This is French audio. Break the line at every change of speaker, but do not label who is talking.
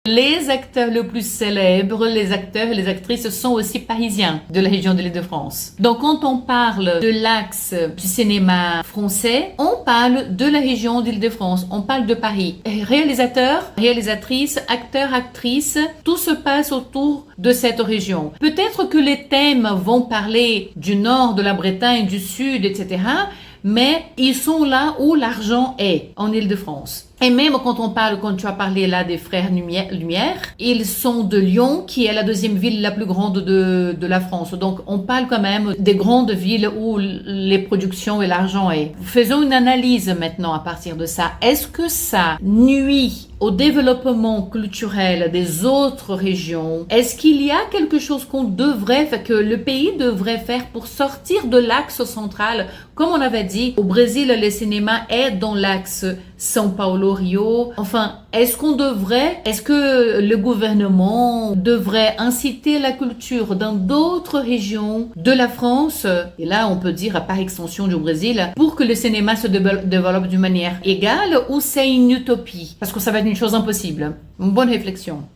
Les acteurs les plus célèbres, les acteurs et les actrices sont aussi parisiens de la région de l'Île-de-France. Donc quand on parle de l'axe du cinéma français, on parle de la région d'Île-de-France, on parle de Paris. Réalisateurs, réalisatrices, acteurs, actrices, tout se passe autour de cette région. Peut-être que les thèmes vont parler du nord, de la Bretagne, du sud, etc., mais ils sont là où l'argent est, en Île-de-France. Et même quand tu as parlé là des frères Lumière, ils sont de Lyon, qui est la deuxième ville la plus grande de la France. Donc, on parle quand même des grandes villes où les productions et l'argent est. Faisons une analyse maintenant à partir de ça. Est-ce que ça nuit au développement culturel des autres régions? Est-ce qu'il y a quelque chose que le pays devrait faire pour sortir de l'axe central? Comme on avait dit, au Brésil, le cinéma est dans l'axe São Paulo, Rio. Enfin, est-ce que le gouvernement devrait inciter la culture dans d'autres régions de la France, et là on peut dire par extension du Brésil, pour que le cinéma se développe d'une manière égale, ou c'est une utopie? Parce que ça va être une chose impossible. Une bonne réflexion.